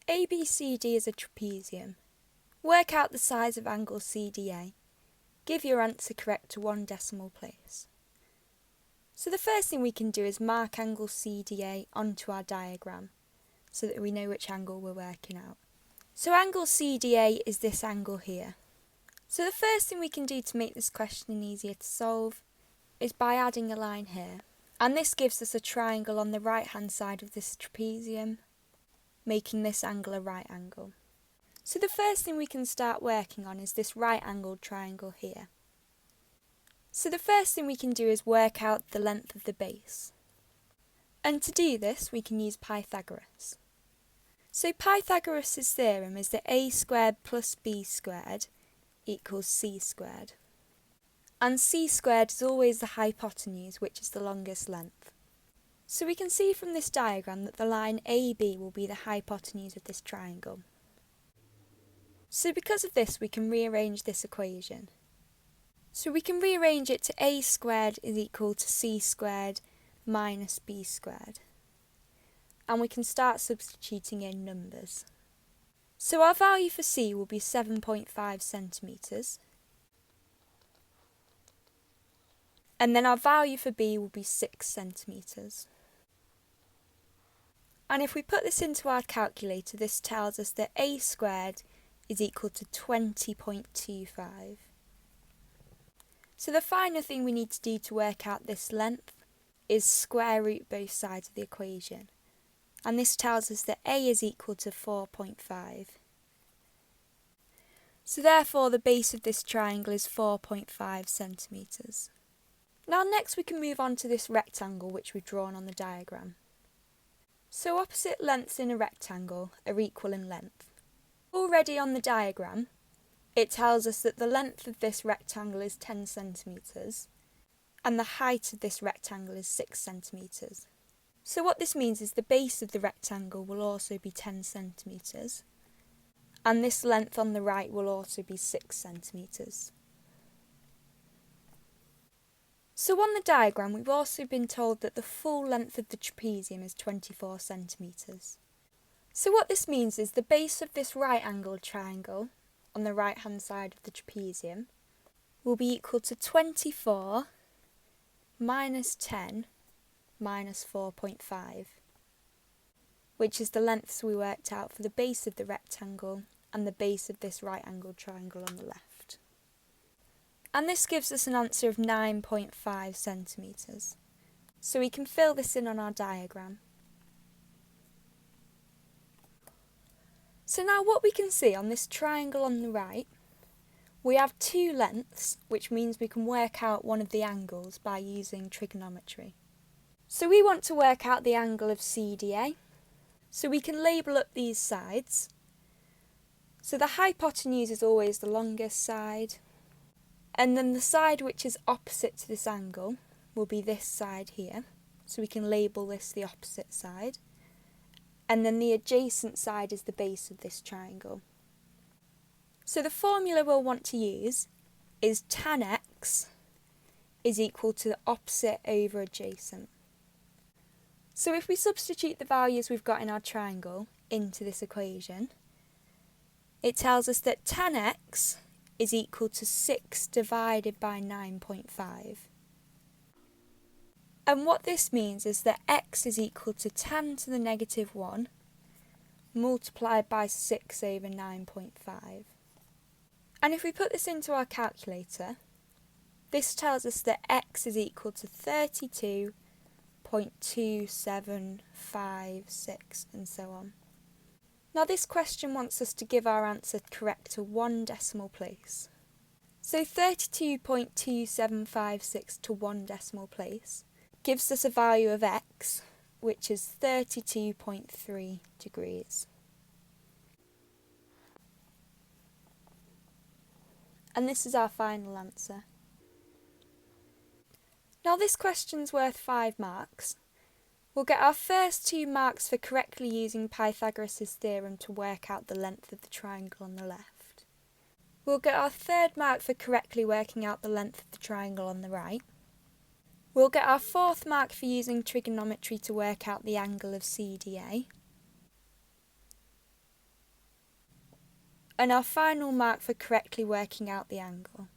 ABCD is a trapezium. Work out the size of angle CDA. Give your answer correct to one decimal place. So the first thing we can do is mark angle CDA onto our diagram so that we know which angle we're working out. So angle CDA is this angle here. So the first thing we can do to make this question easier to solve is by adding a line here. And this gives us a triangle on the right hand side of this trapezium, making this angle a right angle. So the first thing we can start working on is this right angled triangle here. So the first thing we can do is work out the length of the base. And to do this we can use Pythagoras. So Pythagoras' theorem is that a squared plus b squared equals c squared. And c squared is always the hypotenuse, which is the longest length. So we can see from this diagram that the line AB will be the hypotenuse of this triangle. So because of this we can rearrange this equation. So we can rearrange it to a squared is equal to c squared minus b squared. And we can start substituting in numbers. So our value for c will be 7.5 centimetres. And then our value for b will be 6 centimetres. And if we put this into our calculator, this tells us that a squared is equal to 20.25. So the final thing we need to do to work out this length is square root both sides of the equation. And this tells us that a is equal to 4.5. So therefore the base of this triangle is 4.5 centimetres. Now next we can move on to this rectangle which we've drawn on the diagram. So opposite lengths in a rectangle are equal in length. Already on the diagram, it tells us that the length of this rectangle is 10 centimetres and the height of this rectangle is 6 centimetres. So what this means is the base of the rectangle will also be 10 centimetres and this length on the right will also be 6 centimetres. So on the diagram we've also been told that the full length of the trapezium is 24 centimetres. So what this means is the base of this right angled triangle on the right hand side of the trapezium will be equal to 24 minus 10 minus 4.5, which is the lengths we worked out for the base of the rectangle and the base of this right angled triangle on the left. And this gives us an answer of 9.5 centimetres. So we can fill this in on our diagram. So now what we can see on this triangle on the right, we have two lengths, which means we can work out one of the angles by using trigonometry. So we want to work out the angle of CDA, so we can label up these sides. So the hypotenuse is always the longest side, and then the side which is opposite to this angle will be this side here, so we can label this the opposite side. And then the adjacent side is the base of this triangle. So the formula we'll want to use is tan x is equal to the opposite over adjacent. So if we substitute the values we've got in our triangle into this equation, it tells us that tan x is equal to 6 divided by 9.5. And what this means is that x is equal to tan to the negative 1 multiplied by 6 over 9.5. And if we put this into our calculator, this tells us that x is equal to 32.2756 and so on. Now this question wants us to give our answer correct to one decimal place. So 32.2756 to one decimal place gives us a value of x, which is 32.3 degrees. And this is our final answer. Now this question's worth 5 marks. We'll get our first 2 marks for correctly using Pythagoras' theorem to work out the length of the triangle on the left. We'll get our 3rd mark for correctly working out the length of the triangle on the right. We'll get our 4th mark for using trigonometry to work out the angle of CDA. and our final mark for correctly working out the angle.